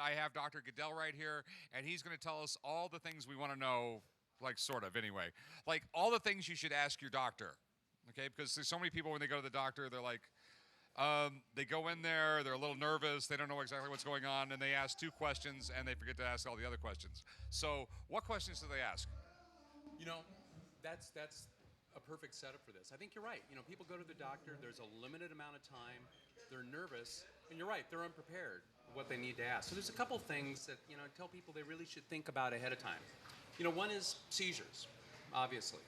I have Dr. Gidal right here, and he's going to tell us all the things we want to know, like sort of anyway, like all the things you should ask your doctor. Okay, because there's so many people when they go to the doctor, they're like, they go in there, they're a little nervous, they don't know exactly what's going on, and they ask two questions and they forget to ask all the other questions. So, what questions do they ask? You know, that's a perfect setup for this. I think you're right. You know, people go to the doctor. There's a limited amount of time. They're nervous, and you're right. They're unprepared with what they need to ask. So there's a couple things that I tell people they really should think about ahead of time. One is seizures, obviously,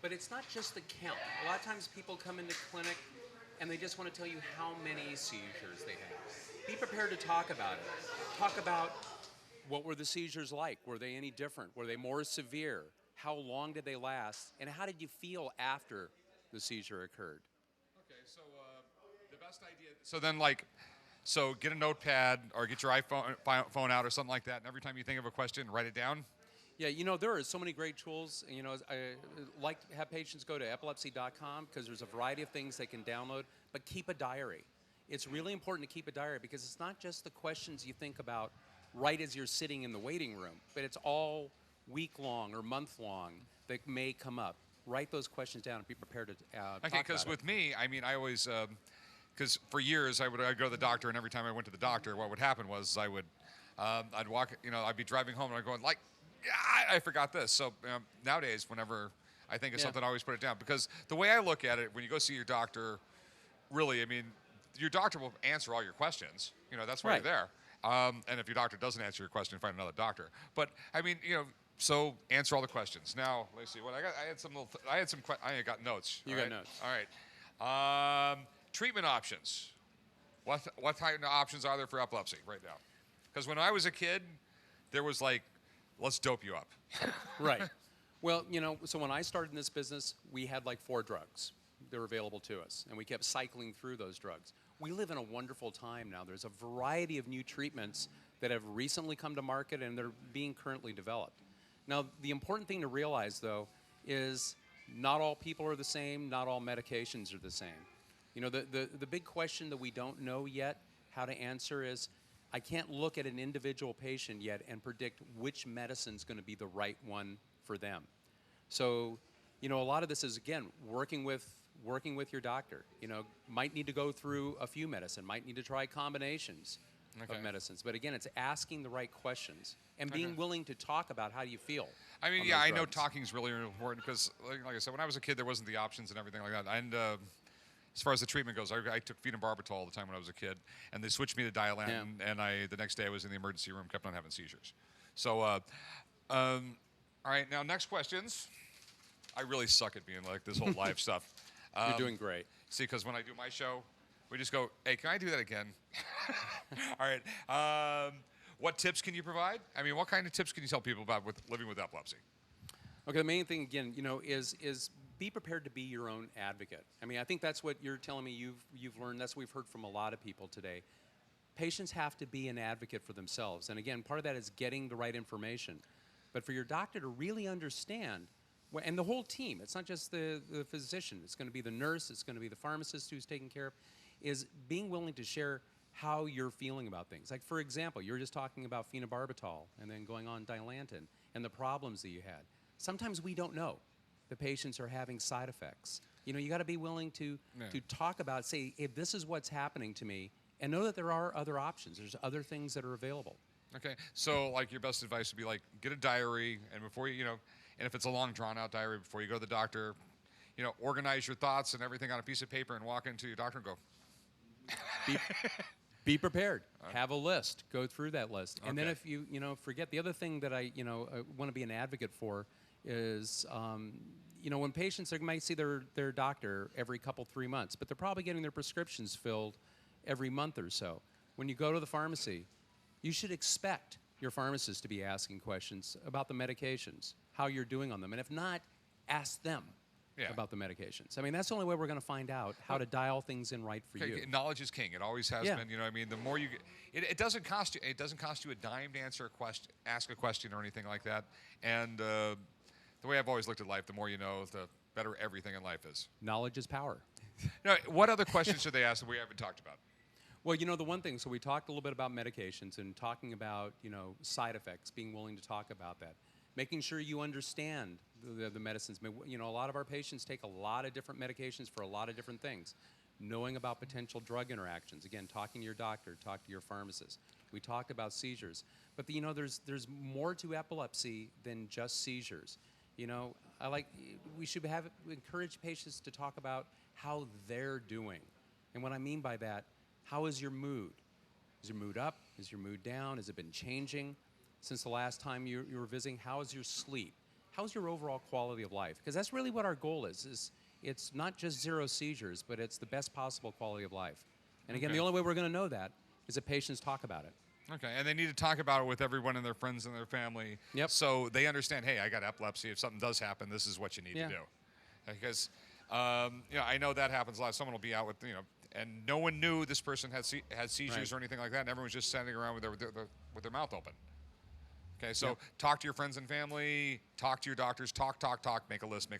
but it's not just the count. A lot of times people come into clinic and they just want to tell you how many seizures they have. Be prepared to talk about it. Talk about what were the seizures like? Were they any different? Were they more severe? How long did they last? And how did you feel after the seizure occurred? Okay, so the best idea. So then, so get a notepad or get your phone out or something like that, and every time you think of a question, write it down. Yeah, there are so many great tools. I like to have patients go to epilepsy.com because there's a variety of things they can download, but keep a diary. It's really important to keep a diary because it's not just the questions you think about right as you're sitting in the waiting room, but it's all week-long or month-long that may come up. Write those questions down and be prepared to talk about it. Okay, because with me, I mean, I always, because for years I'd go to the doctor, and every time I went to the doctor, what would happen was I'd walk, I'd be driving home and I'd go like, yeah, I forgot this. So nowadays, whenever I think of something, I always put it down because the way I look at it, when you go see your doctor, really, I mean, your doctor will answer all your questions. That's why you're there. And if your doctor doesn't answer your question, find another doctor. But I mean, so answer all the questions. Now, let's see what I got. I got notes. You got notes. All right. Treatment options. What type of options are there for epilepsy right now? Because when I was a kid, there was like, let's dope you up. Right. Well, so when I started in this business, we had like 4 drugs that were available to us, and we kept cycling through those drugs. We live in a wonderful time now. There's a variety of new treatments that have recently come to market, and they're being currently developed. Now, the important thing to realize, though, is not all people are the same, not all medications are the same. The big question that we don't know yet how to answer is, I can't look at an individual patient yet and predict which medicine's going to be the right one for them. So, a lot of this is, again, working with your doctor. Might need to go through a few medicine, might need to try combinations of medicines. But again, it's asking the right questions and being willing to talk about how you feel. I mean, I know talking is really important because, like I said, when I was a kid, there wasn't the options and everything like that. And as far as the treatment goes, I took phenobarbital all the time when I was a kid, and they switched me to Dilantin, and the next day I was in the emergency room, kept on having seizures. So, all right, now next questions. I really suck at being like this whole live stuff. You're doing great. See, because when I do my show, we just go, hey, can I do that again? All right. What tips can you provide? I mean, what kind of tips can you tell people about living with epilepsy? Okay, the main thing, again, is be prepared to be your own advocate. I mean, I think that's what you're telling me you've learned. That's what we've heard from a lot of people today. Patients have to be an advocate for themselves. And again, part of that is getting the right information. But for your doctor to really understand, and the whole team, it's not just the physician, it's going to be the nurse, it's going to be the pharmacist who's taking care of, is being willing to share how you're feeling about things. Like, for example, you're just talking about phenobarbital and then going on Dilantin and the problems that you had. Sometimes we don't know the patients are having side effects. You got to be willing to talk about, say, if this is what's happening to me, and know that there are other options. There's other things that are available. Okay, so like your best advice would be like get a diary, and before and if it's a long drawn out diary, before you go to the doctor, organize your thoughts and everything on a piece of paper and walk into your doctor and go. Be prepared. Have a list. Go through that list. And then if you forget, the other thing that I want to be an advocate for is when patients might see their doctor every 3 months, but they're probably getting their prescriptions filled every month or so. When you go to the pharmacy, you should expect your pharmacist to be asking questions about the medications, how you're doing on them. And if not, ask them about the medications. I mean, that's the only way we're going to find out how to dial things in right for you. Knowledge is king. It always has been. I mean, the more you get, it doesn't cost you. It doesn't cost you a dime to ask a question or anything like that. And the way I've always looked at life, the more you know, the better everything in life is. Knowledge is power. Now, what other questions should they ask that we haven't talked about? Well, the one thing, so we talked a little bit about medications and talking about, side effects, being willing to talk about that, making sure you understand the medicines. A lot of our patients take a lot of different medications for a lot of different things. Knowing about potential drug interactions, again, talking to your doctor, talk to your pharmacist. We talk about seizures, but there's more to epilepsy than just seizures. We should encourage patients to talk about how they're doing. And what I mean by that, how is your mood? Is your mood up? Is your mood down? Has it been changing since the last time you were visiting? How is your sleep? How's your overall quality of life? Because that's really what our goal is it's not just 0 seizures, but it's the best possible quality of life. And again, Okay. the only way we're going to know that is if patients talk about it. Okay, and they need to talk about it with everyone and their friends and their family. Yep. So they understand, hey, I got epilepsy. If something does happen, this is what you need Yeah. to do. Because, I know that happens a lot. Someone will be out with, and no one knew this person had seizures Right. or anything like that, and everyone's just standing around with their mouth open. Okay, so Yep. talk to your friends and family, talk to your doctors, talk, make a list.